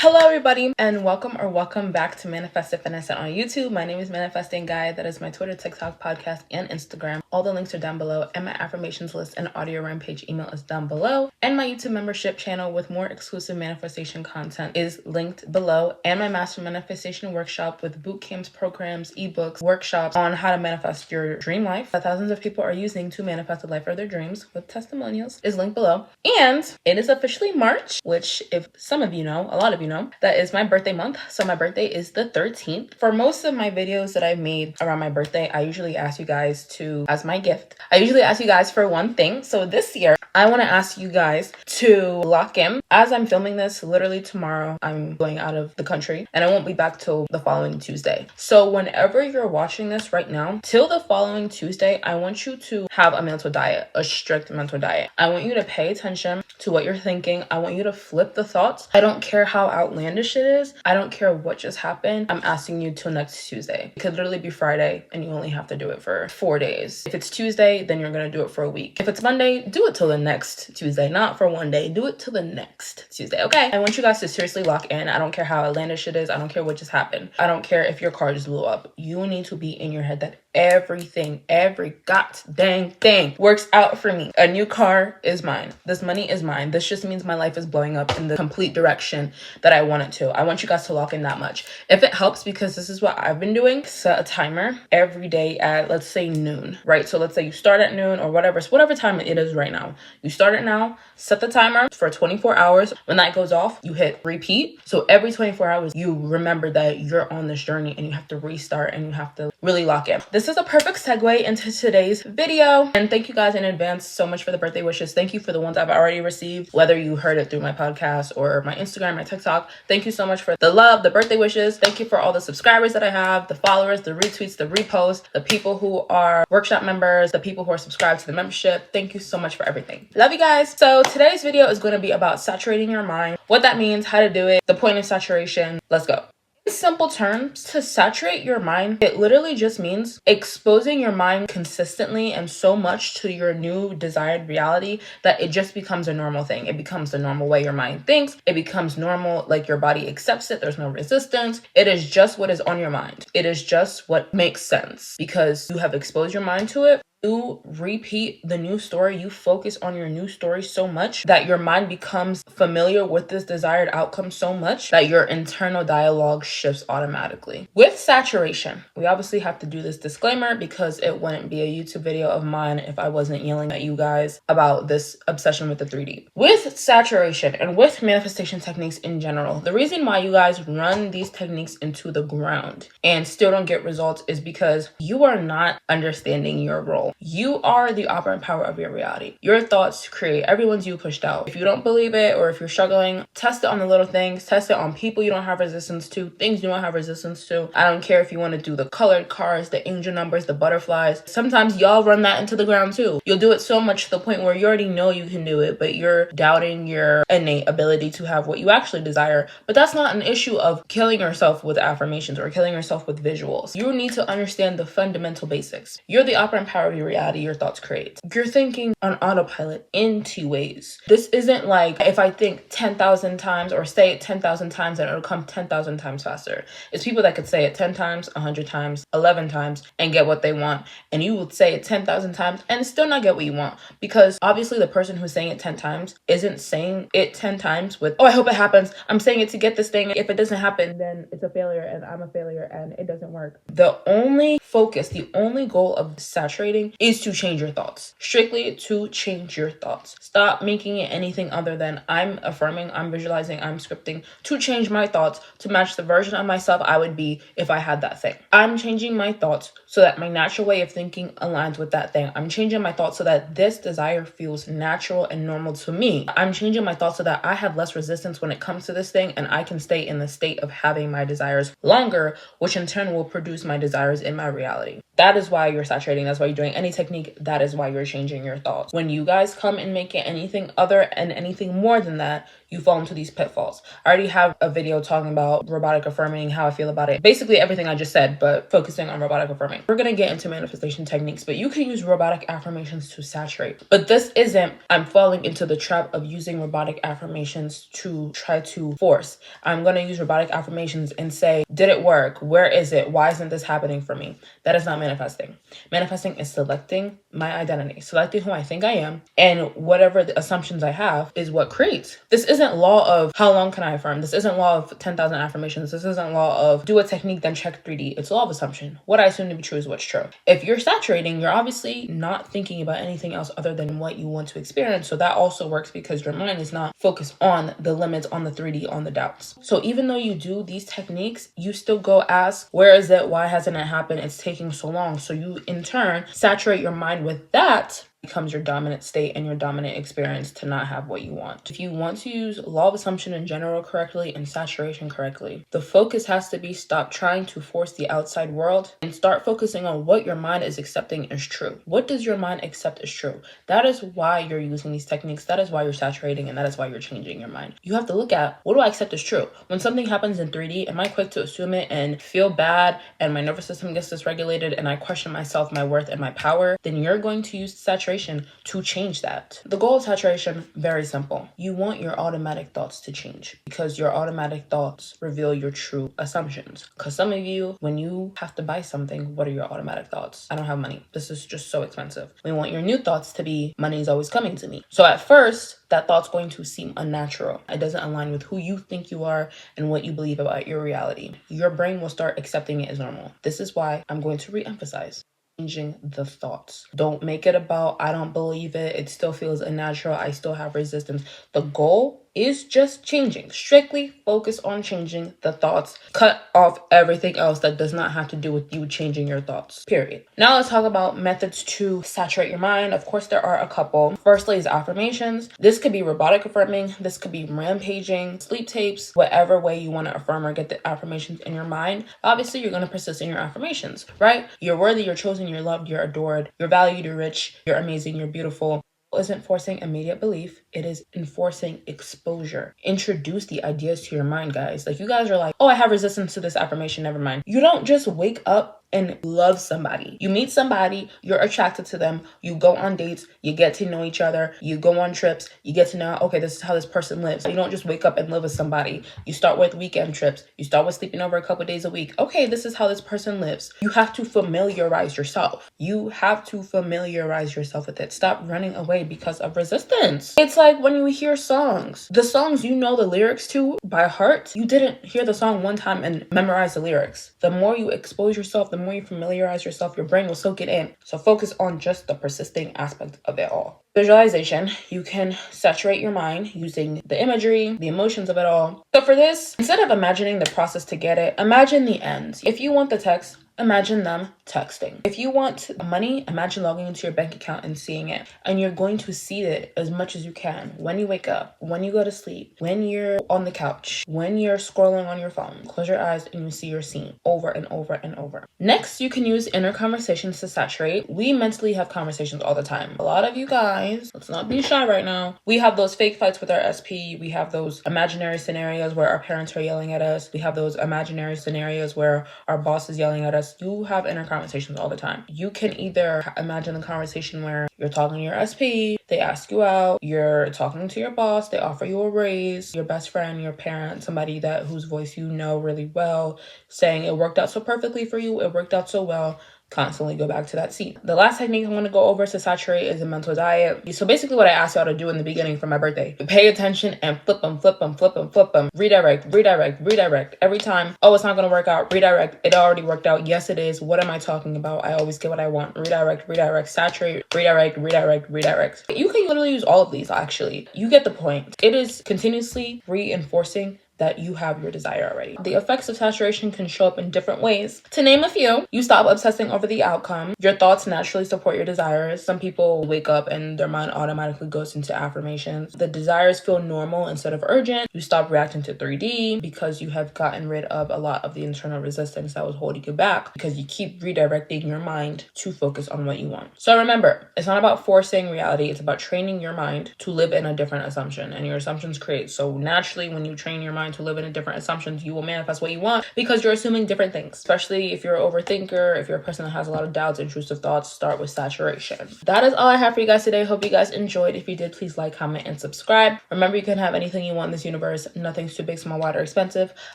Hello everybody and welcome back to Manifested Finesse on YouTube. My name is Manifesting Guy. That is my Twitter, TikTok, podcast, and Instagram. All the links are down below, and my affirmations list and audio rampage email is down below. And my YouTube membership channel with more exclusive manifestation content is linked below. And my master manifestation workshop with boot camps, programs, ebooks, workshops on how to manifest your dream life that thousands of people are using to manifest the life of their dreams with testimonials is linked below. And it is officially March, which if some of you know, a lot of you know, that is my birthday month. So my birthday is the 13th. For most of my videos that I've made around my birthday, I usually ask you guys as my gift, I usually ask you guys for one thing. So this year, I want to ask you guys to lock in. As I'm filming this, literally tomorrow, I'm going out of the country and I won't be back till the following Tuesday. So whenever you're watching this right now, till the following Tuesday, I want you to have a mental diet, a strict mental diet. I want you to pay attention to what you're thinking. I want you to flip the thoughts. I don't care how outlandish it is. I don't care what just happened. I'm asking you till next Tuesday. It could literally be Friday and you only have to do it for 4 days. If it's Tuesday, then you're going to do it for a week. If it's Monday, do it till the next Tuesday, not for one day. Do it till the next Tuesday, okay? I want you guys to seriously lock in. I don't care how outlandish it is. I don't care what just happened. I don't care if your car just blew up. You need to be in your head that everything, every god dang thing works out for me. A new car is mine. This money is mine. This just means my life is blowing up in the complete direction that I want it to. I want you guys to lock in that much. If it helps, because this is what I've been doing, set a timer every day at, let's say, noon, right? So let's say you start at noon or whatever time it is right now. You start it now, set the timer for 24 hours. When that goes off, you hit repeat. So every 24 hours, you remember that you're on this journey and you have to restart and you have to really lock in. This is a perfect segue into today's video. And thank you guys in advance so much for the birthday wishes. Thank you for the ones I've already received, whether you heard it through my podcast or my Instagram, my TikTok. Thank you so much for the love, the birthday wishes. Thank you for all the subscribers that I have, the followers, the retweets, the reposts, the people who are workshop members, the people who are subscribed to the membership. Thank you so much for everything. Love you guys. So today's video is going to be about saturating your mind, what that means, how to do it, the point of saturation. Let's go. In simple terms, to saturate your mind, it literally just means exposing your mind consistently and so much to your new desired reality that it just becomes a normal thing. It becomes the normal way your mind thinks. It becomes normal, like your body accepts it. There's no resistance. It is just what is on your mind. It is just what makes sense because you have exposed your mind to it. You repeat the new story, you focus on your new story so much that your mind becomes familiar with this desired outcome so much that your internal dialogue shifts automatically. With saturation, we obviously have to do this disclaimer because it wouldn't be a YouTube video of mine if I wasn't yelling at you guys about this obsession with the 3D. With saturation and with manifestation techniques in general, the reason why you guys run these techniques into the ground and still don't get results is because you are not understanding your role. You are the operant power of your reality. Your thoughts create everyone's you pushed out. If you don't believe it or if you're struggling, test it on the little things. Test it on people you don't have resistance to, things you don't have resistance to. I don't care if you want to do the colored cards, the angel numbers, the butterflies. Sometimes y'all run that into the ground too. You'll do it so much to the point where you already know you can do it, but you're doubting your innate ability to have what you actually desire. But that's not an issue of killing yourself with affirmations or killing yourself with visuals. You need to understand the fundamental basics. You're the operant power of your reality your thoughts create. You're thinking on autopilot in 2 ways. This isn't like if I think 10,000 times or say it 10,000 times and it'll come 10,000 times faster. It's people that could say it 10 times, 100 times, 11 times and get what they want. And you would say it 10,000 times and still not get what you want because obviously the person who's saying it 10 times isn't saying it 10 times with, oh, I hope it happens. I'm saying it to get this thing. If it doesn't happen, then it's a failure and I'm a failure and it doesn't work. The only focus, the only goal of saturating is to change your thoughts. Strictly to change your thoughts. Stop making it anything other than I'm affirming, I'm visualizing, I'm scripting to change my thoughts to match the version of myself I would be if I had that thing. I'm changing my thoughts so that my natural way of thinking aligns with that thing. I'm changing my thoughts so that this desire feels natural and normal to me. I'm changing my thoughts so that I have less resistance when it comes to this thing and I can stay in the state of having my desires longer, which in turn will produce my desires in my reality. That is why you're saturating. That's why you're doing any technique, that is why you're changing your thoughts. When you guys come and make it anything other and anything more than that, you fall into these pitfalls. I already have a video talking about robotic affirming, how I feel about it. Basically everything I just said, but focusing on robotic affirming. We're going to get into manifestation techniques, but you can use robotic affirmations to saturate. But this isn't, I'm falling into the trap of using robotic affirmations to try to force. I'm going to use robotic affirmations and say, did it work? Where is it? Why isn't this happening for me? That is not manifesting. Manifesting is selecting my identity, selecting who I think I am, and whatever the assumptions I have is what creates. This isn't law of how long can I affirm. This isn't law of 10,000 affirmations. This isn't law of do a technique, then check 3D. It's law of assumption. What I assume to be true is what's true. If you're saturating, you're obviously not thinking about anything else other than what you want to experience. So that also works because your mind is not focused on the limits, on the 3D, on the doubts. So even though you do these techniques, you still go ask, where is it? Why hasn't it happened? It's taking so long. So you in turn saturate your mind with that, becomes your dominant state and your dominant experience to not have what you want. If you want to use law of assumption in general correctly and saturation correctly, the focus has to be stop trying to force the outside world and start focusing on what your mind is accepting is true. What does your mind accept is true? That is why you're using these techniques. That is why you're saturating, and that is why you're changing your mind. You have to look at, what do I accept is true? When something happens in 3D, am I quick to assume it and feel bad and my nervous system gets dysregulated and I question myself, my worth, and my power? Then you're going to use saturation to change that. The goal of saturation, very simple. You want your automatic thoughts to change because your automatic thoughts reveal your true assumptions. Because some of you, when you have to buy something, what are your automatic thoughts? I don't have money. This is just so expensive. We want your new thoughts to be, money is always coming to me. So at first, that thought's going to seem unnatural. It doesn't align with who you think you are and what you believe about your reality. Your brain will start accepting it as normal. This is why I'm going to re-emphasize changing the thoughts. Don't make it about, I don't believe it. It still feels unnatural. I still have resistance. The goal is just changing. Strictly focus on changing the thoughts. Cut off everything else that does not have to do with you changing your thoughts, period. Now let's talk about methods to saturate your mind. Of course, there are a couple. Firstly is affirmations. This could be robotic affirming. This could be rampaging, sleep tapes, whatever way you want to affirm or get the affirmations in your mind. Obviously, you're going to persist in your affirmations, right? You're worthy, you're chosen, you're loved, you're adored, you're valued, you're rich, you're amazing, you're beautiful. Isn't forcing immediate belief. It is enforcing exposure. Introduce the ideas to your mind, guys. Like, you guys are like, oh, I have resistance to this affirmation. Never mind. You don't just wake up and love somebody. You meet somebody, you're attracted to them, you go on dates, you get to know each other, you go on trips, you get to know, okay, this is how this person lives. You don't just wake up and live with somebody. You start with weekend trips. You start with sleeping over a couple days a week. Okay, this is how this person lives. You have to familiarize yourself. You have to familiarize yourself with it. Stop running away because of resistance. It's like when you hear songs, the songs you know the lyrics to by heart, you didn't hear the song one time and memorize the lyrics. The more you expose yourself, the more you familiarize yourself, your brain will soak it in. So focus on just the persisting aspect of it all. Visualization, you can saturate your mind using the imagery, the emotions of it all. So for this, instead of imagining the process to get it, imagine the ends. If you want the text, imagine them texting. If you want money, imagine logging into your bank account and seeing it. And you're going to see it as much as you can when you wake up, when you go to sleep, when you're on the couch, when you're scrolling on your phone. Close your eyes and you see your scene over and over and over. Next, you can use inner conversations to saturate. We mentally have conversations all the time. A lot of you guys, let's not be shy right now. We have those fake fights with our SP. We have those imaginary scenarios where our parents are yelling at us. We have those imaginary scenarios where our boss is yelling at us. You have inner conversations all the time. You can either imagine a conversation where you're talking to your SP, they ask you out, you're talking to your boss, they offer you a raise, your best friend, your parent, somebody whose voice you know really well, saying it worked out so perfectly for you, it worked out so well. Constantly go back to that scene. The last technique I want to go over to saturate is a mental diet. So basically what I asked y'all to do in the beginning for my birthday, pay attention and flip them, flip them, flip them, flip them, redirect, redirect, redirect. Every time, oh, it's not going to work out, redirect. It already worked out. Yes, it is. What am I talking about? I always get what I want. Redirect, redirect, saturate, redirect, redirect, redirect. You can literally use all of these, actually. You get the point. It is continuously reinforcing that you have your desire already. The effects of saturation can show up in different ways. To name a few, you stop obsessing over the outcome. Your thoughts naturally support your desires. Some people wake up and their mind automatically goes into affirmations. The desires feel normal instead of urgent. You stop reacting to 3D because you have gotten rid of a lot of the internal resistance that was holding you back, because you keep redirecting your mind to focus on what you want. So remember, it's not about forcing reality. It's about training your mind to live in a different assumption, and your assumptions create. So naturally, when you train your mind to live in a different assumptions, you will manifest what you want because you're assuming different things. Especially if you're an overthinker, if you're a person that has a lot of doubts, intrusive thoughts, start with saturation. That is all I have for you guys today. Hope you guys enjoyed. If you did, please like, comment, and subscribe. Remember, you can have anything you want in this universe. Nothing's too big, small, wide, or expensive.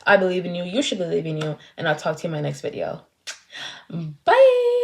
I believe in you. You should believe in you. And I'll talk to you in my next video. Bye.